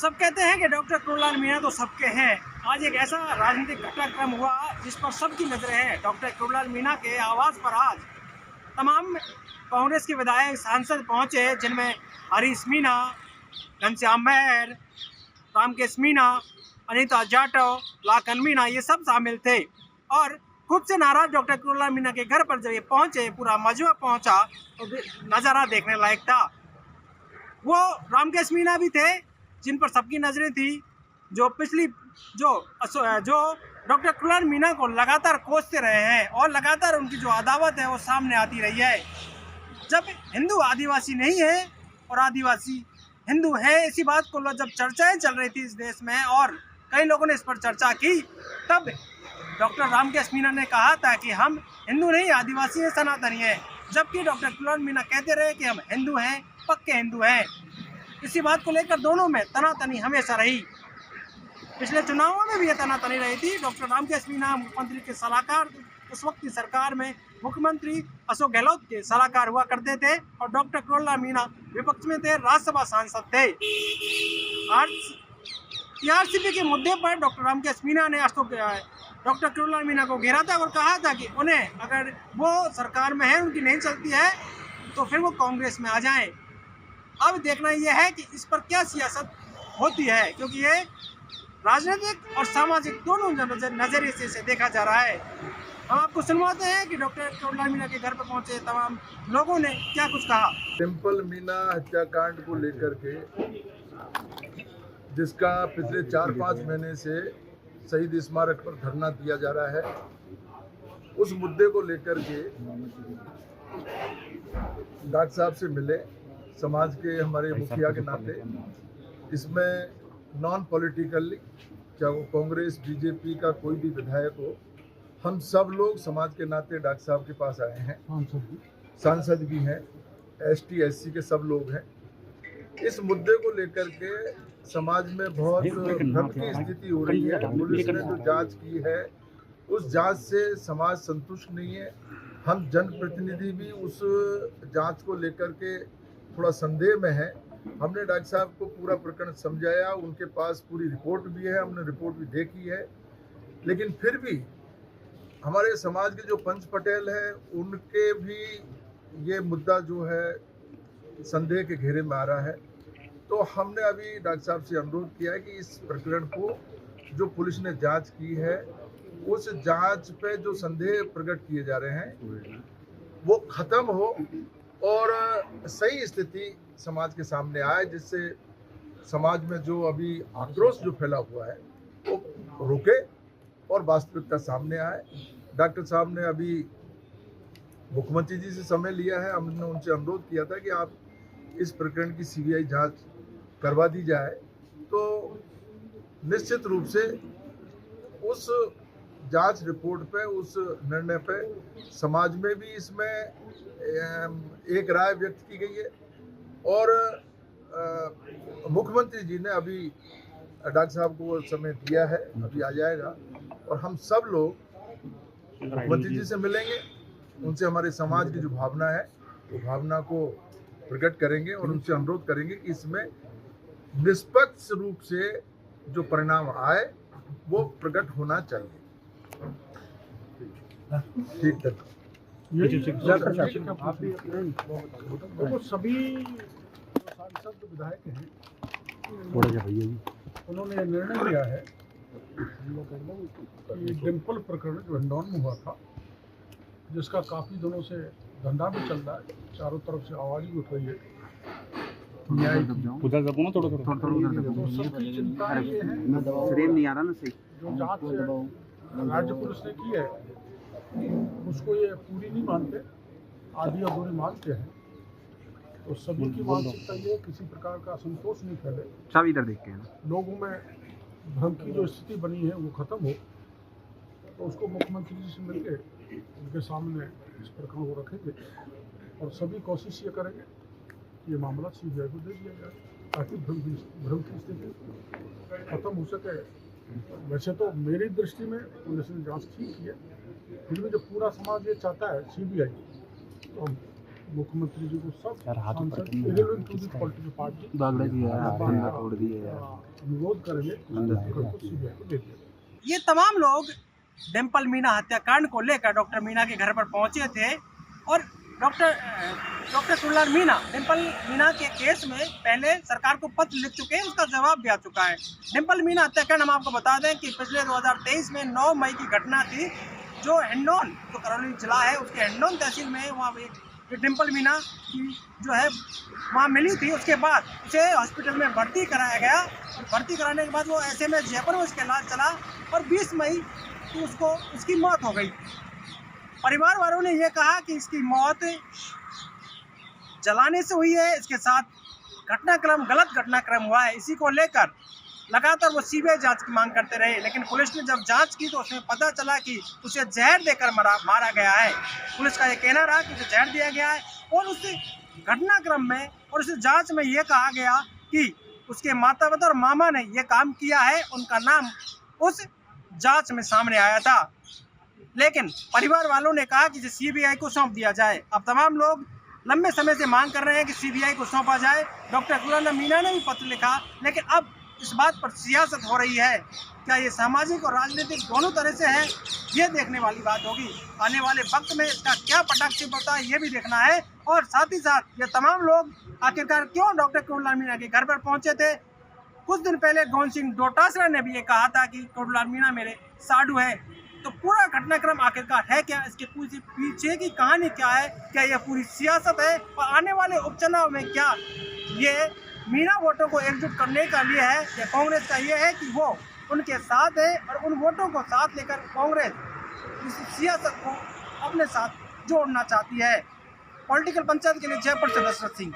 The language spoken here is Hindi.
सब कहते हैं कि डॉक्टर करुणलाल मीणा तो सबके हैं। आज एक ऐसा राजनीतिक घटनाक्रम हुआ जिस पर सबकी नजरें हैं। डॉक्टर करुणलाल मीणा के आवास पर आज तमाम कांग्रेस के विधायक सांसद पहुंचे, जिनमें हरीश मीणा, घनश्याम मेहर, रामकेश मीणा, अनीता जाटव, लाखन मीणा, ये सब शामिल थे। और खुद से नाराज डॉक्टर करुणलाल मीणा के घर पर जब ये पहुंचे, पूरा मजमा पहुंचा, तो नज़ारा देखने लायक था। वो रामकेश मीणा भी थे जिन पर सबकी नजरें थी, जो डॉक्टर करुणलाल मीणा को लगातार कोसते रहे हैं और लगातार उनकी जो अदावत है वो सामने आती रही है। जब हिंदू आदिवासी नहीं है और आदिवासी हिंदू है, इसी बात को जब चर्चाएं चल रही थी इस देश में और कई लोगों ने इस पर चर्चा की, तब डॉक्टर रामकेश मीणा ने कहा था कि हम हिंदू नहीं, आदिवासी हैं, सनातनी हैं। जबकि डॉक्टर करुणलाल मीणा कहते रहे कि हम हिंदू हैं, पक्के हिंदू हैं। इसी बात को लेकर दोनों में तनातनी हमेशा रही। पिछले चुनावों में भी ये तनातनी रही थी। डॉक्टर रामकेश मीणा मुख्यमंत्री के सलाहकार, उस वक्त की सरकार में मुख्यमंत्री अशोक गहलोत के सलाहकार हुआ करते थे, और डॉक्टर करुणलाल मीणा विपक्ष में थे, राज्यसभा सांसद थे। टीआरसीपी के मुद्दे पर डॉक्टर रामकेश मीणा ने डॉक्टर करुणलाल मीणा को घेरा था और कहा था कि उन्हें, अगर वो सरकार में है, उनकी नहीं चलती है, तो फिर वो कांग्रेस में आ जाएं। अब देखना यह है कि इस पर क्या सियासत होती है, क्योंकि ये राजनीतिक और सामाजिक दोनों नजरिए से इसे देखा जा रहा है। हम आपको सुनवाते हैं कि डॉक्टर करुणलाल मीणा के घर पर पहुंचे तमाम लोगों ने क्या कुछ कहा। डिम्पल मीणा हत्याकांड को लेकर के, जिसका पिछले 4-5 महीने से शहीद स्मारक पर धरना दिया जा रहा है, उस मुद्दे को लेकर के डॉक्टर साहब से मिले, समाज के हमारे मुखिया के नाते। इसमें नॉन पॉलिटिकली, चाहे वो कांग्रेस बीजेपी का कोई भी विधायक हो, हम सब लोग समाज के नाते डॉक्टर साहब के पास आए हैं। सांसद भी हैं, एसटी एससी के सब लोग हैं। इस मुद्दे को लेकर के समाज में बहुत भ्रम की स्थिति हो रही है। पुलिस ने जो जांच की है, उस जांच से समाज संतुष्ट नहीं है। हम जनप्रतिनिधि भी उस जांच को लेकर के थोड़ा संदेह में है। हमने डॉक्टर साहब को पूरा प्रकरण समझाया, उनके पास पूरी रिपोर्ट भी है, हमने रिपोर्ट भी देखी है, लेकिन फिर भी हमारे समाज के जो पंच पटेल हैं, उनके भी ये मुद्दा जो है संदेह के घेरे में आ रहा है। तो हमने अभी डॉक्टर साहब से अनुरोध किया है कि इस प्रकरण को, जो पुलिस ने जांच की है, उस जांच पे जो संदेह प्रकट किए जा रहे हैं वो खत्म हो और सही स्थिति समाज के सामने आए, जिससे समाज में जो अभी आक्रोश जो फैला हुआ है वो रुके और वास्तविकता सामने आए। डॉक्टर साहब ने अभी मुख्यमंत्री जी से समय लिया है। हमने उनसे अनुरोध किया था कि आप इस प्रकरण की सीबीआई जांच करवा दी जाए, तो निश्चित रूप से उस जांच रिपोर्ट पे, उस निर्णय पे समाज में भी इसमें एक राय व्यक्त की गई है। और मुख्यमंत्री जी ने अभी डॉक्टर साहब को समय दिया है, अभी आ जाएगा, और हम सब लोग मुख्यमंत्री जी से मिलेंगे, उनसे हमारे समाज की जो भावना है वो भावना को प्रकट करेंगे और उनसे अनुरोध करेंगे कि इसमें निष्पक्ष रूप से जो परिणाम आए वो प्रकट होना चाहिए। ठीक है। तो सभी सांसद विधायक हैं, उन्होंने निर्णय लिया है कि डिम्पल प्रकरण जो हिंडौन में हुआ था, जिसका काफी दिनों से धंधा भी चल रहा है, चारों तरफ से आवाज भी उठ रही है, उधर दबो ना, थोड़ा तो सबकी चिंता ये है, नहीं आ रहा ना सही, जो जांच राज्य पुलिस ने की है उसको ये पूरी नहीं मानते, आधी अधूरी मानते हैं। तो सभी की मानसिकता ये, किसी प्रकार का असंतोष नहीं फैले, सब इधर देख के लोगों में भ्रम की जो स्थिति बनी है वो खत्म हो। तो उसको मुख्यमंत्री जी से मिलकर उनके सामने इस प्रकरण को रखेंगे और सभी कोशिश ये करेंगे कि ये मामला सीबीआई को दे दिया जाए, ताकि भ्रम की स्थिति खत्म हो सके। वैसे तो मेरी दृष्टि में पुलिस ने जांच ठीक की है, फिर भी जब पूरा समाज ये चाहता है सीबीआई, तो हम मुख्यमंत्री जी को सब सांसद पॉलिटिकल पार्टी अनुरोध करेंगे सीबीआई को दे दिया। ये तमाम लोग डिम्पल मीना हत्याकांड को लेकर डॉक्टर मीना के घर पर पहुंचे थे और डॉक्टर कुल्लार मीना डिम्पल मीना के केस में पहले सरकार को पत्र लिख चुके हैं, उसका जवाब भी आ चुका है। डिम्पल मीना हत्याकांड हम आपको बता दें कि पिछले 2023 में 9 मई की घटना थी, जो हिंडौन जो करौली जिला है उसके हिंडौन तहसील में वहाँ एक डिम्पल मीना की जो है वहाँ मिली थी। उसके बाद उसे हॉस्पिटल में भर्ती कराया गया और भर्ती कराने के बाद वो ऐसे में जयपुर में उसका इलाज चला और 20 मई को उसकी मौत हो गई। परिवार वालों ने यह कहा कि इसकी मौत जलाने से हुई है, इसके साथ गलत घटनाक्रम हुआ है। इसी को लेकर लगातार वो सीबीआई जांच की मांग करते रहे, लेकिन पुलिस ने जब जांच की तो उसमें पता चला कि उसे जहर देकर मारा गया है। पुलिस का ये कहना रहा कि उसे जहर दिया गया है और उस घटनाक्रम में और उस जांच में ये कहा गया कि उसके माता पिता और मामा ने ये काम किया है, उनका नाम उस जांच में सामने आया था। लेकिन परिवार वालों ने कहा कि सीबीआई को सौंप दिया जाए। अब तमाम लोग लंबे समय से मांग कर रहे हैं कि सीबीआई को सौंपा जाए। डॉक्टर कुल्लार मीना ने भी पत्र लिखा, लेकिन अब इस बात पर सियासत हो रही है। क्या ये सामाजिक और राजनीतिक दोनों तरह से है, ये देखने वाली बात होगी। आने वाले वक्त में इसका क्या पटाक्षेप होता है ये भी देखना है। और साथ ही साथ ये तमाम लोग आखिरकार क्यों डॉक्टर कुल्लार मीना के घर पर पहुंचे थे। कुछ दिन पहले गोविंद सिंह डोटासरा ने भी ये कहा था कि कुल्लार मीना मेरे साडू है। तो पूरा घटनाक्रम आखिरकार है क्या, इसके पीछे की कहानी क्या है, क्या यह पूरी सियासत है और आने वाले उपचुनाव में क्या ये मीना वोटों को एकजुट करने का लिए है या कांग्रेस का ये है कि वो उनके साथ है और उन वोटों को साथ लेकर कांग्रेस इस सियासत को अपने साथ जोड़ना चाहती है। पॉलिटिकल पंचायत के लिए जयपुर से दशरथ सिंह।